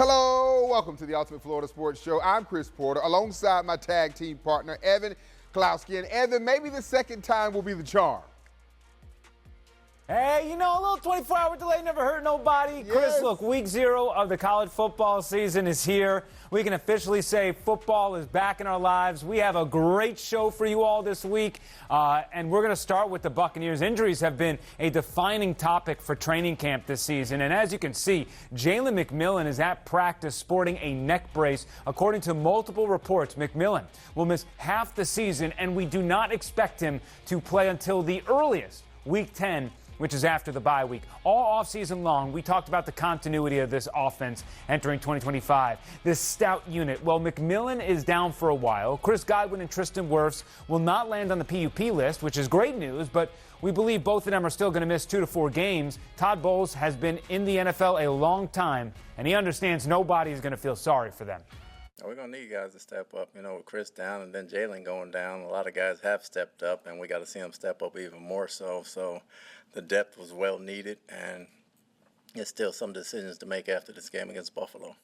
Hello, welcome to the Ultimate Florida Sports Show. I'm Chris Porter, alongside my tag team partner, Evan Closky. And Evan, maybe the second time will be the charm. Hey, you know, a little 24-hour delay never hurt nobody. Yes. Chris, look, week 0 of the college football season is here. We can officially say football is back in our lives. We have a great show for you all this week, and we're going to start with the Buccaneers. Injuries have been a defining topic for training camp this season, and as you can see, Jalen McMillan is at practice sporting a neck brace. According to multiple reports, McMillan will miss half the season, and we do not expect him to play until the earliest, week 10, which is after the bye week. All offseason long, we talked about the continuity of this offense entering 2025. This stout unit. Well, McMillan is down for a while. Chris Godwin and Tristan Wirfs will not land on the PUP list, which is great news, but we believe both of them are still going to miss 2 to 4 games. Todd Bowles has been in the NFL a long time, and he understands nobody is going to feel sorry for them. We're going to need guys to step up, with Chris down and then Jalen going down. A lot of guys have stepped up, and we got to see them step up even more so. So the depth was well needed, and there's still some decisions to make after this game against Buffalo.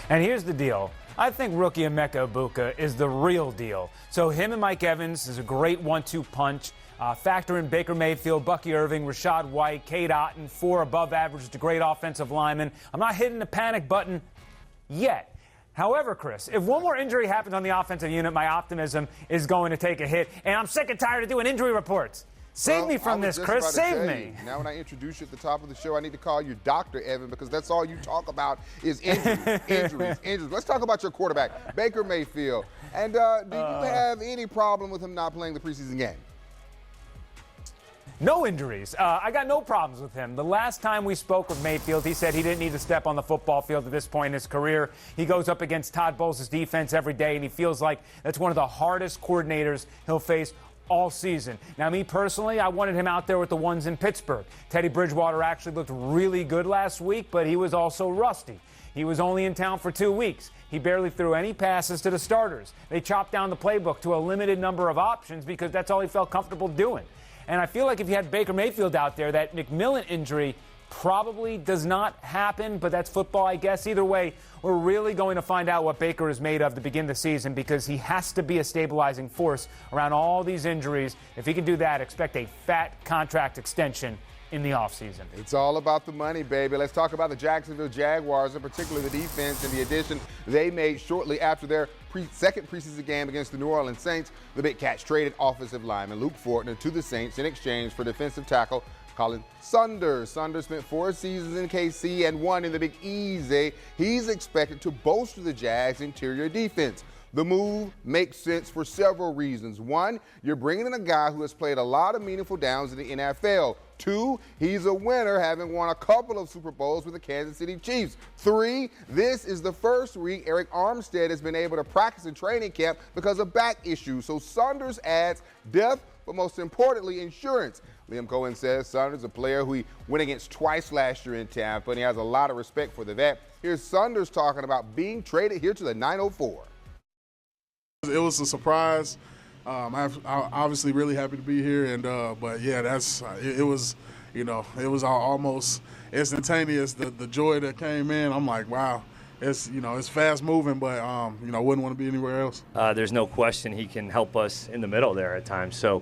And here's the deal. I think rookie Emeka Egbuka is the real deal. So him and Mike Evans is a great 1-2 punch. Factor in Baker Mayfield, Bucky Irving, Rashad White, Cade Otton, 4 above average to great offensive linemen. I'm not hitting the panic button yet. However, Chris, if one more injury happens on the offensive unit, my optimism is going to take a hit. And I'm sick and tired of doing injury reports. Save me from this, Chris. Save me. Now, when I introduce you at the top of the show, I need to call you Dr. Evan, because that's all you talk about is injuries. Let's talk about your quarterback, Baker Mayfield. And do you have any problem with him not playing the preseason game? No injuries. I got no problems with him. The last time we spoke with Mayfield, he said he didn't need to step on the football field at this point in his career. He goes up against Todd Bowles' defense every day, and he feels like that's one of the hardest coordinators he'll face all season. Now, me personally, I wanted him out there with the ones in Pittsburgh. Teddy Bridgewater actually looked really good last week, but he was also rusty. He was only in town for 2 weeks. He barely threw any passes to the starters. They chopped down the playbook to a limited number of options because that's all he felt comfortable doing. And I feel like if you had Baker Mayfield out there, that McMillan injury probably does not happen, but that's football, I guess. Either way, we're really going to find out what Baker is made of to begin the season, because he has to be a stabilizing force around all these injuries. If he can do that, expect a fat contract extension in the offseason. It's all about the money, baby. Let's talk about the Jacksonville Jaguars, and particularly the defense and the addition they made shortly after their second preseason game against the New Orleans Saints. The Big Cats traded offensive lineman Luke Fortner to the Saints in exchange for defensive tackle Colin Saunders. Saunders spent 4 seasons in KC and 1 in the Big Easy. He's expected to bolster the Jags' interior defense. The move makes sense for several reasons. 1, you're bringing in a guy who has played a lot of meaningful downs in the NFL. 2, he's a winner, having won a couple of Super Bowls with the Kansas City Chiefs. 3, this is the first week Eric Armstead has been able to practice in training camp because of back issues. So Saunders adds depth, but most importantly, insurance. Liam Cohen says Saunders is a player who he went against twice last year in Tampa, and he has a lot of respect for the vet. Here's Saunders talking about being traded here to the 904. It was a surprise. I'm obviously really happy to be here, and but yeah, it was, it was almost instantaneous. The joy that came in, I'm like, wow, it's fast moving, but wouldn't want to be anywhere else. There's no question he can help us in the middle there at times. So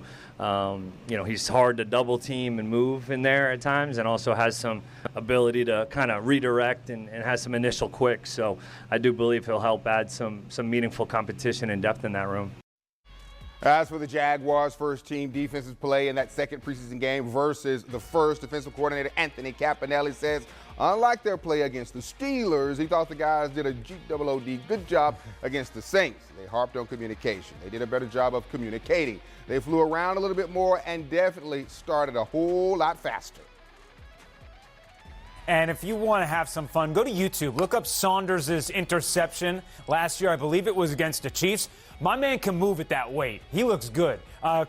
he's hard to double team and move in there at times, and also has some ability to kind of redirect and has some initial quick. So I do believe he'll help add some meaningful competition and depth in that room. As for the Jaguars' first-team defensive play in that second preseason game versus the first, defensive coordinator Anthony Campanelli says, unlike their play against the Steelers, he thought the guys did a G-O-O-D good job against the Saints. They harped on communication. They did a better job of communicating. They flew around a little bit more and definitely started a whole lot faster. And if you want to have some fun, go to YouTube. Look up Saunders' interception last year. I believe it was against the Chiefs. My man can move at that weight. He looks good.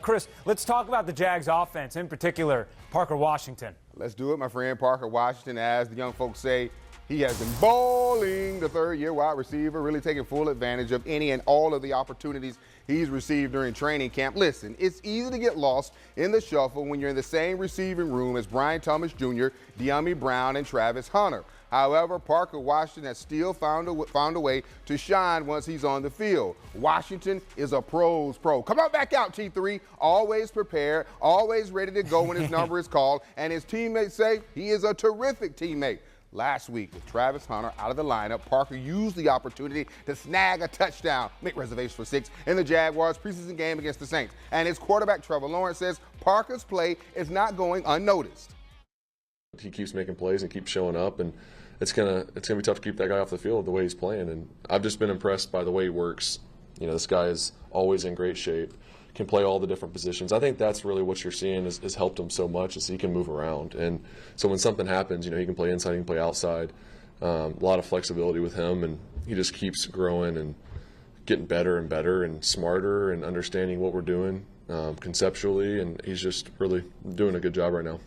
Chris, let's talk about the Jags offense, in particular Parker Washington. Let's do it, my friend. Parker Washington, as the young folks say, he has been balling, the third-year wide receiver, really taking full advantage of any and all of the opportunities he's received during training camp. Listen, it's easy to get lost in the shuffle when you're in the same receiving room as Brian Thomas Jr., De'Ami Brown, and Travis Hunter. However, Parker Washington has still found a way to shine once he's on the field. Washington is a pro's pro. Come on back out, T3. Always prepared, always ready to go when his number is called, and his teammates say he is a terrific teammate. Last week, with Travis Hunter out of the lineup, Parker used the opportunity to snag a touchdown, make reservations for 6 in the Jaguars' preseason game against the Saints. And his quarterback, Trevor Lawrence, says Parker's play is not going unnoticed. He keeps making plays and keeps showing up, and it's gonna be tough to keep that guy off the field the way he's playing. And I've just been impressed by the way he works. You know, this guy is always in great shape, can play all the different positions. I think that's really what you're seeing has helped him so much, is he can move around. And so when something happens, you know, he can play inside, he can play outside. A lot of flexibility with him, and he just keeps growing and getting better and better and smarter and understanding what we're doing conceptually, and he's just really doing a good job right now.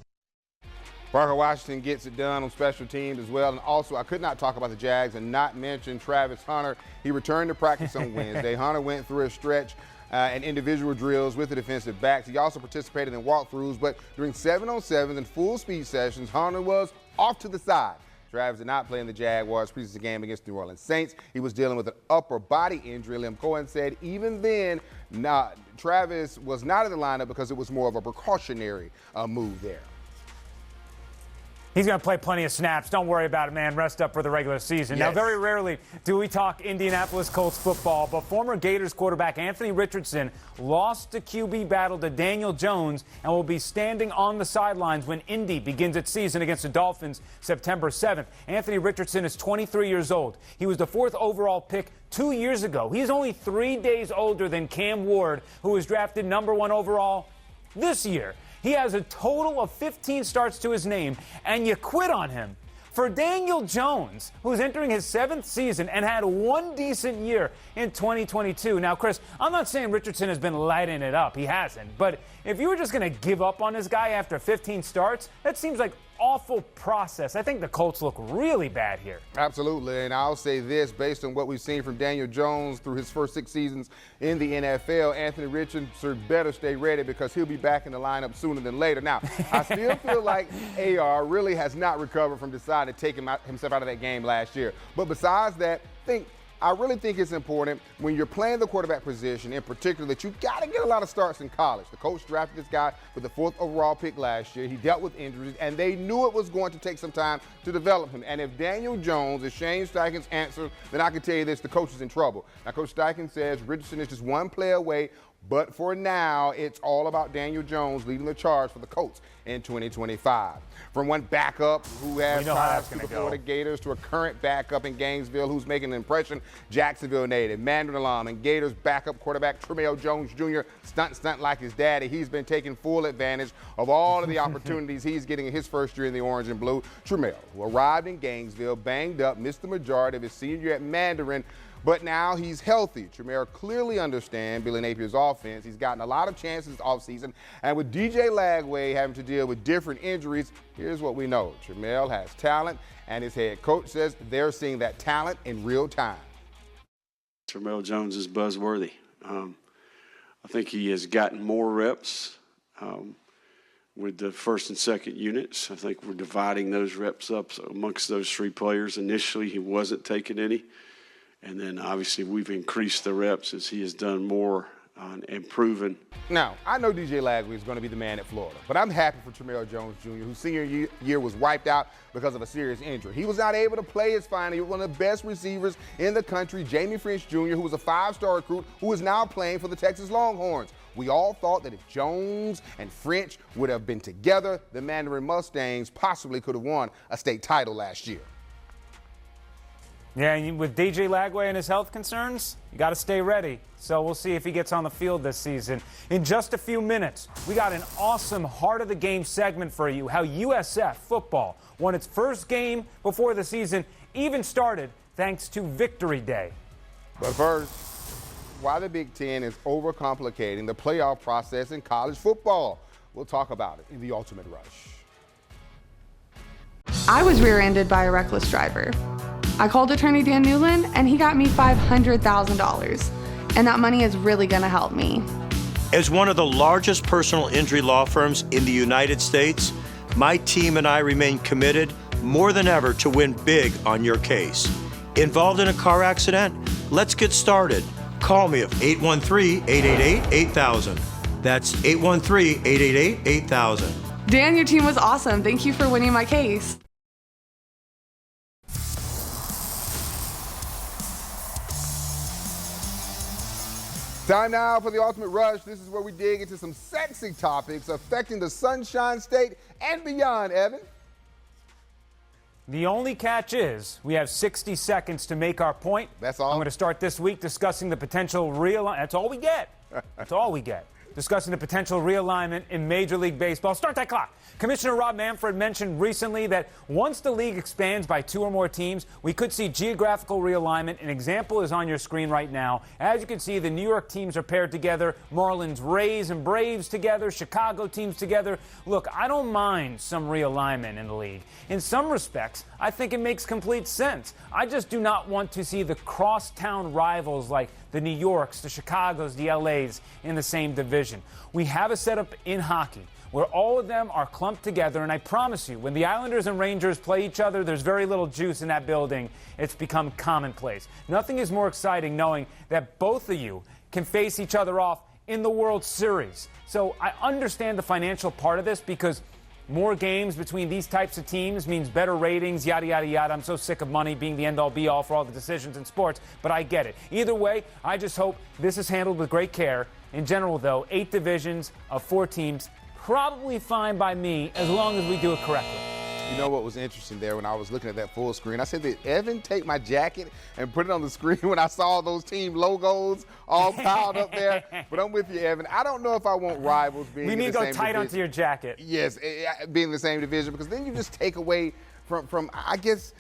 Parker Washington gets it done on special teams as well. And also, I could not talk about the Jags and not mention Travis Hunter. He returned to practice on Wednesday. Hunter went through a stretch and individual drills with the defensive backs. He also participated in walkthroughs, but during 7-on-7s and full speed sessions, Hunter was off to the side. Travis did not play in the Jaguars' preseason game against the New Orleans Saints. He was dealing with an upper body injury. Lim Cohen said even then, Travis was not in the lineup because it was more of a precautionary move there. He's going to play plenty of snaps. Don't worry about it, man. Rest up for the regular season. Yes. Now, very rarely do we talk Indianapolis Colts football, but former Gators quarterback Anthony Richardson lost the QB battle to Daniel Jones and will be standing on the sidelines when Indy begins its season against the Dolphins September 7th. Anthony Richardson is 23 years old. He was the 4th overall pick 2 years ago. He's only 3 days older than Cam Ward, who was drafted number 1 overall this year. He has a total of 15 starts to his name, and you quit on him. For Daniel Jones, who's entering his 7th season and had one decent year in 2022. Now, Chris, I'm not saying Richardson has been lighting it up. He hasn't. But if you were just going to give up on this guy after 15 starts, that seems like awful process. I think the Colts look really bad here. Absolutely, and I'll say this, based on what we've seen from Daniel Jones through his first 6 seasons in the NFL, Anthony Richardson better stay ready because he'll be back in the lineup sooner than later. Now, I still feel like AR really has not recovered from deciding to take himself out of that game last year. But besides that, I really think it's important when you're playing the quarterback position in particular that you got to get a lot of starts in college. The coach drafted this guy with the 4th overall pick last year. He dealt with injuries, and they knew it was going to take some time to develop him. And if Daniel Jones is Shane Steichen's answer, then I can tell you this, the coach is in trouble. Now, Coach Steichen says Richardson is just one play away, but for now, it's all about Daniel Jones leading the charge for the Colts in 2025. From one backup who has 5 Super Bowl Gators to a current backup in Gainesville who's making an impression, Jacksonville native, Mandarin alum, and Gators backup quarterback Tremel Jones Jr. stunt like his daddy. He's been taking full advantage of all of the opportunities he's getting in his first year in the orange and blue. Tremel, who arrived in Gainesville, banged up, missed the majority of his senior year at Mandarin, but now he's healthy. Tremel clearly understands Billy Napier's offense. He's gotten a lot of chances offseason. And with DJ Lagway having to deal with different injuries, here's what we know. Tremel has talent, and his head coach says they're seeing that talent in real time. Tremel Jones is buzzworthy. I think he has gotten more reps with the first and second units. I think we're dividing those reps up amongst those 3 players. Initially, he wasn't taking any. And then, obviously, we've increased the reps as he has done more and proven. Now, I know DJ Lagway is going to be the man at Florida, but I'm happy for Tremel Jones Jr., whose senior year was wiped out because of a serious injury. He was not able to play his final year with one of the best receivers in the country, Jamie French Jr., who was a 5-star recruit, who is now playing for the Texas Longhorns. We all thought that if Jones and French would have been together, the Mandarin Mustangs possibly could have won a state title last year. Yeah, and with DJ Lagway and his health concerns, you got to stay ready. So we'll see if he gets on the field this season. In just a few minutes, we got an awesome Heart of the Game segment for you, how USF football won its first game before the season even started thanks to Victory Day. But first, why the Big Ten is overcomplicating the playoff process in college football. We'll talk about it in the Ultimate Rush. I was rear-ended by a reckless driver. I called attorney Dan Newland, and he got me $500,000. And that money is really going to help me. As one of the largest personal injury law firms in the United States, my team and I remain committed more than ever to win big on your case. Involved in a car accident? Let's get started. Call me at 813-888-8000. That's 813-888-8000. Dan, your team was awesome. Thank you for winning my case. Time now for the Ultimate Rush. This is where we dig into some sexy topics affecting the Sunshine State and beyond, Evan. The only catch is we have 60 seconds to make our point. That's all? I'm going to start this week discussing the potential realignment. That's all we get. That's all we get. Discussing the potential realignment in Major League Baseball. Start that clock. Commissioner Rob Manfred mentioned recently that once the league expands by 2 or more teams, we could see geographical realignment. An example is on your screen right now. As you can see, the New York teams are paired together, Marlins, Rays, and Braves together, Chicago teams together. Look, I don't mind some realignment in the league. In some respects, I think it makes complete sense. I just do not want to see the crosstown rivals like the New Yorks, the Chicagos, the LAs in the same division. We have a setup in hockey where all of them are clumped together, and I promise you, when the Islanders and Rangers play each other, there's very little juice in that building. It's become commonplace. Nothing is more exciting knowing that both of you can face each other off in the World Series. So I understand the financial part of this because more games between these types of teams means better ratings, yada, yada, yada. I'm so sick of money being the end-all, be-all for all the decisions in sports, but I get it. Either way, I just hope this is handled with great care. In general, though, 8 divisions of 4 teams, probably fine by me as long as we do it correctly. You know what was interesting there when I was looking at that full screen? I said, did Evan take my jacket and put it on the screen when I saw those team logos all piled up there? But I'm with you, Evan. I don't know if I want rivals being in the same division. We need to go tight onto your jacket. Yes, being in the same division, because then you just take away from I guess,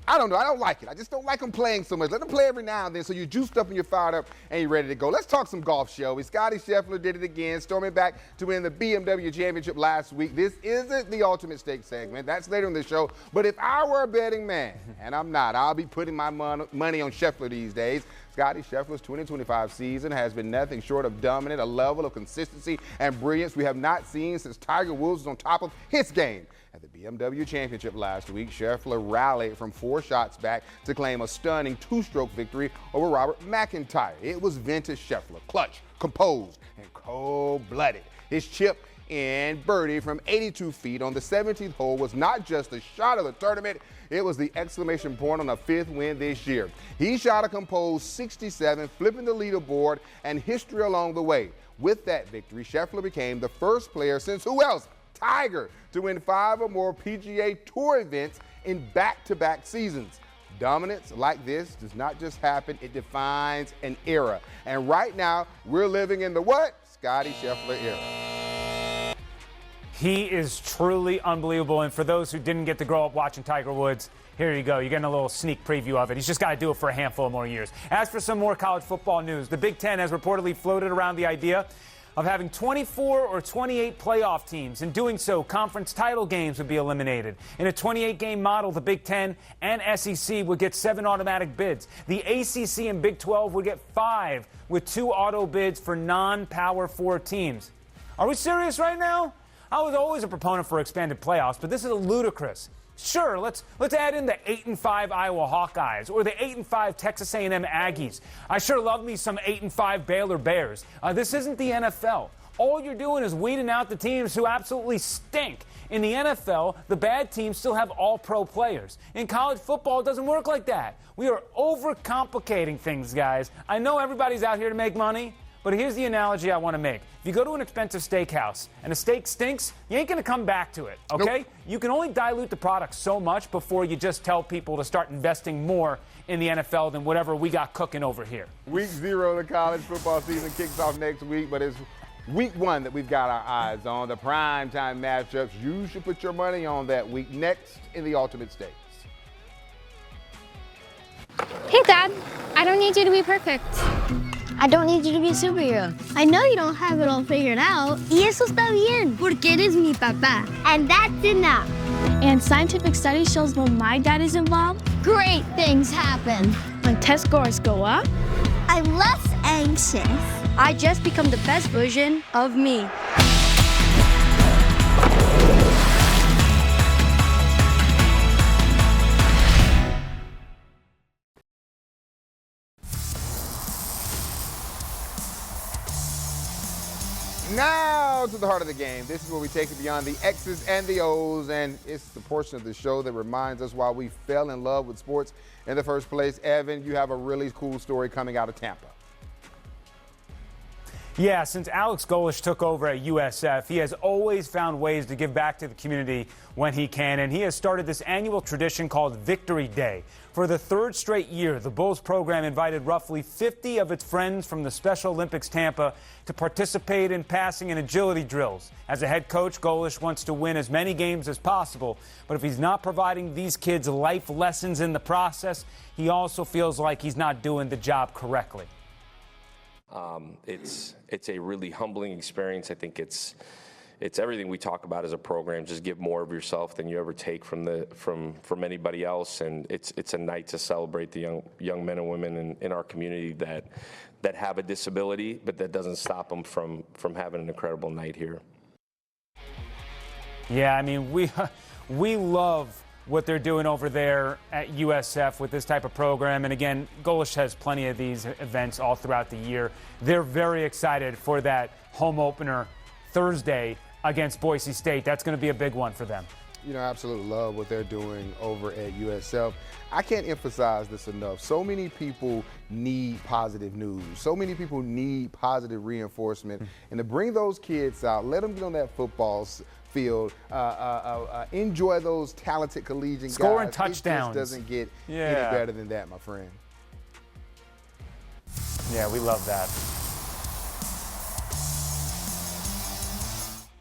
I don't know. I don't like it. I just don't like them playing so much. Let them play every now and then so you're juiced up and you're fired up and you're ready to go. Let's talk some golf, shall we? Scotty Scheffler did it again, storming back to win the BMW Championship last week. This isn't the Ultimate Stake segment. That's later in the show. But if I were a betting man, and I'm not, I'll be putting my money on Scheffler these days. Scotty Scheffler's 2025 season has been nothing short of dominant, a level of consistency and brilliance we have not seen since Tiger Woods was on top of his game. At the BMW Championship last week, Scheffler rallied from 4 shots back to claim a stunning 2-stroke victory over Robert McIntyre. It was vintage Scheffler, clutch, composed, and cold-blooded. His chip in birdie from 82 feet on the 17th hole was not just the shot of the tournament, it was the exclamation point on a 5th win this year. He shot a composed 67, flipping the leaderboard and history along the way. With that victory, Scheffler became the first player since who else? Tiger, to win 5 or more PGA Tour events in back-to-back seasons. Dominance like this does not just happen, it defines an era. And right now, we're living in the what? Scotty Scheffler era. He is truly unbelievable, and for those who didn't get to grow up watching Tiger Woods, here you go. You're getting a little sneak preview of it. He's just got to do it for a handful of more years. As for some more college football news, the Big Ten has reportedly floated around the idea of having 24 or 28 playoff teams. In doing so, conference title games would be eliminated. In a 28-game model, the Big Ten and SEC would get 7 automatic bids. The ACC and Big 12 would get 5 with 2 auto bids for non-Power 4 teams. Are we serious right now? I was always a proponent for expanded playoffs, but this is ludicrous. Sure, let's add in the 8-5 Iowa Hawkeyes or the 8-5 Texas A&M Aggies. I sure love me some 8-5 Baylor Bears. This isn't the NFL. All you're doing is weeding out the teams who absolutely stink. In the NFL, the bad teams still have all-pro players. In college football, it doesn't work like that. We are overcomplicating things, guys. I know everybody's out here to make money, but here's the analogy I want to make. If you go to an expensive steakhouse and a steak stinks, you ain't going to come back to it, okay? Nope. You can only dilute the product so much before you just tell people to start investing more in the NFL than whatever we got cooking over here. Week 0 of the college football season kicks off next week, but it's week 1 that we've got our eyes on, the primetime matchups. You should put your money on that week next in the Ultimate Stakes. Hey, Dad. I don't need you to be perfect. I don't need you to be a superhero. I know you don't have it all figured out. Y eso está bien, porque eres mi papá. And that's enough. And scientific study shows when my dad is involved, great things happen. When test scores go up, I'm less anxious. I just become the best version of me. Now to the heart of the game. This is where we take it beyond the X's and the O's, and it's the portion of the show that reminds us why we fell in love with sports in the first place. Evan, you have a really cool story coming out of Tampa. Yeah, since Alex Golesh took over at USF, he has always found ways to give back to the community when he can, and he has started this annual tradition called Victory Day. For the third straight year, the Bulls program invited roughly 50 of its friends from the Special Olympics Tampa to participate in passing and agility drills. As a head coach, Golesh wants to win as many games as possible, but if he's not providing these kids life lessons in the process, he also feels like he's not doing the job correctly. It's a really humbling experience. I think it's everything we talk about as a program. Just give more of yourself than you ever take from anybody else, and it's a night to celebrate the young men and women in our community that have a disability, but that doesn't stop them from having an incredible night here. Yeah, I mean, we love what they're doing over there at USF with this type of program. And again, Golesh has plenty of these events all throughout the year. They're very excited for that home opener Thursday against Boise State. That's going to be a big one for them. You know, I absolutely love what they're doing over at USF. I can't emphasize this enough. So many people need positive news. So many people need positive reinforcement. And to bring those kids out, let them get on that football field, enjoy those talented collegiate scoring guys. touchdowns. It just doesn't get any better than that, my friend. Yeah, we love that.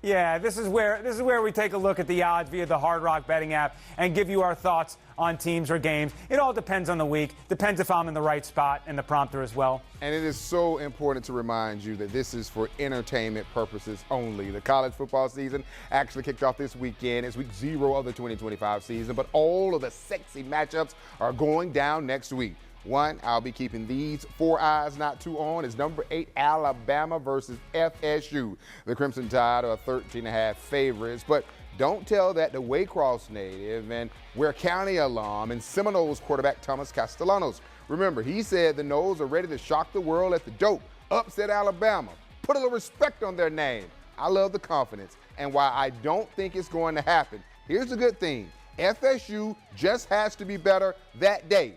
Yeah, this is where we take a look at the odds via the Hard Rock betting app and give you our thoughts on teams or games. It all depends on the week. Depends if I'm in the right spot and the prompter as well. And it is so important to remind you that this is for entertainment purposes only. The college football season actually kicked off this weekend. It's week 0 of the 2025 season, but all of the sexy matchups are going down next week. One, I'll be keeping these 4 eyes not too on, is number 8 Alabama versus FSU. The Crimson Tide are 13.5 favorites, but don't tell that to Waycross native and Ware County alum and Seminoles quarterback Thomas Castellanos. Remember, he said the Noles are ready to shock the world at the dope, upset Alabama, put a little respect on their name. I love the confidence and why I don't think it's going to happen. Here's the good thing. FSU just has to be better that day.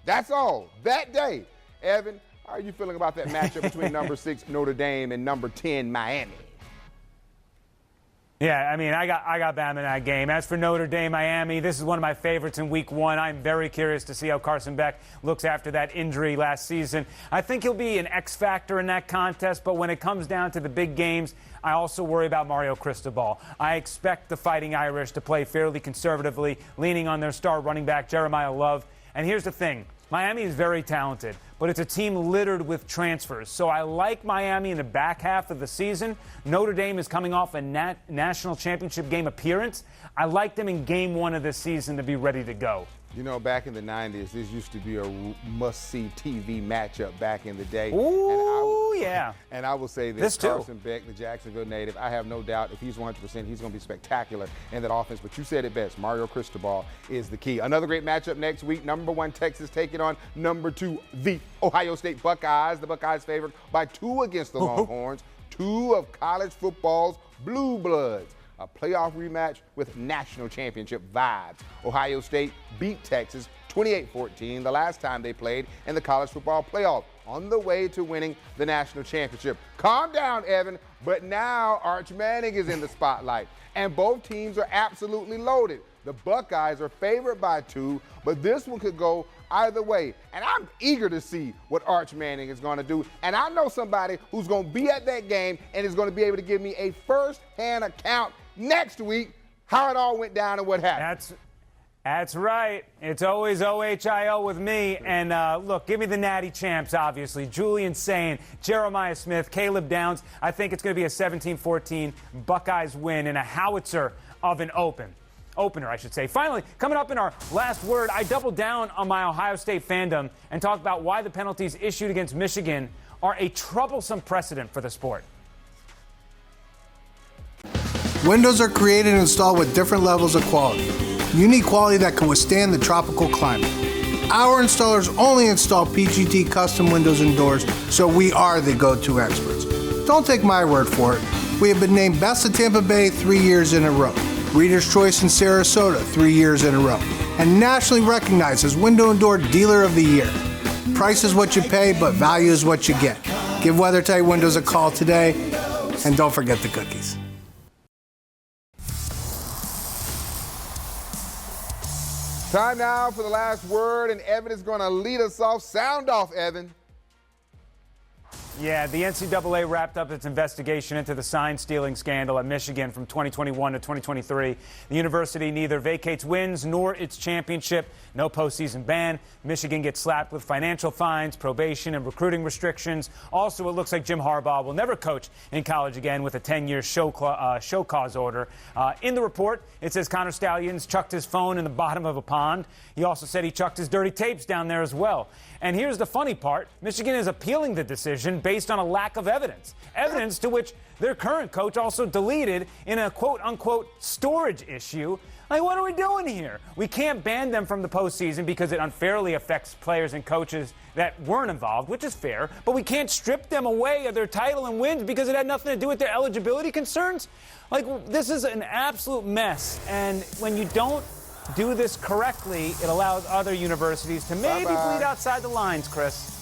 That's all, that day. Evan, how are you feeling about that matchup between number 6 Notre Dame and number 10 Miami? Yeah, I mean, I got Bama in that game. As for Notre Dame, Miami, this is one of my favorites in week 1. I'm very curious to see how Carson Beck looks after that injury last season. I think he'll be an X factor in that contest, but when it comes down to the big games, I also worry about Mario Cristobal. I expect the Fighting Irish to play fairly conservatively, leaning on their star running back, Jeremiah Love. And here's the thing. Miami is very talented, but it's a team littered with transfers. So I like Miami in the back half of the season. Notre Dame is coming off a national championship game appearance. I like them in game 1 of this season to be ready to go. You know, back in the 90s, this used to be a must-see TV matchup back in the day. Ooh, yeah. And I will say this Carson Beck, the Jacksonville native, I have no doubt if he's 100%, he's going to be spectacular in that offense. But you said it best, Mario Cristobal is the key. Another great matchup next week. Number 1 Texas taking on number 2 the Ohio State Buckeyes. The Buckeyes favored by 2 against the Longhorns. 2 of college football's blue bloods. A playoff rematch with national championship vibes. Ohio State beat Texas 28-14 the last time they played in the college football playoff, on the way to winning the national championship. Calm down, Evan, but now Arch Manning is in the spotlight, and both teams are absolutely loaded. The Buckeyes are favored by 2, but this one could go either way. And I'm eager to see what Arch Manning is going to do. And I know somebody who's going to be at that game and is going to be able to give me a first-hand account next week how it all went down and what happened. That's right. It's always OHIO with me. And look, give me the natty champs, obviously. Julian Sain, Jeremiah Smith, Caleb Downs. I think it's going to be a 17-14 Buckeyes win in a howitzer of an opener, I should say. Finally, coming up in our last word, I double down on my Ohio State fandom and talk about why the penalties issued against Michigan are a troublesome precedent for the sport. Windows are created and installed with different levels of quality. Unique quality that can withstand the tropical climate. Our installers only install PGT custom windows and doors, so we are the go-to experts. Don't take my word for it. We have been named Best of Tampa Bay 3 years in a row, Reader's Choice in Sarasota 3 years in a row, and nationally recognized as Window and Door Dealer of the Year. Price is what you pay, but value is what you get. Give WeatherTight Windows a call today, and don't forget the cookies. Time now for the last word, and Evan is going to lead us off. Sound off, Evan. Yeah, the NCAA wrapped up its investigation into the sign-stealing scandal at Michigan from 2021 to 2023. The university neither vacates wins nor its championship. No postseason ban. Michigan gets slapped with financial fines, probation, and recruiting restrictions. Also, it looks like Jim Harbaugh will never coach in college again with a 10-year show cause order. In the report, it says Connor Stalions chucked his phone in the bottom of a pond. He also said he chucked his dirty tapes down there as well. And here's the funny part. Michigan is appealing the decision based on a lack of evidence. Evidence to which their current coach also deleted in a quote-unquote storage issue. Like, what are we doing here? We can't ban them from the postseason because it unfairly affects players and coaches that weren't involved, which is fair. But we can't strip them away of their title and wins because it had nothing to do with their eligibility concerns. Like, this is an absolute mess. And when you don't do this correctly, it allows other universities to maybe bleed outside the lines, Chris.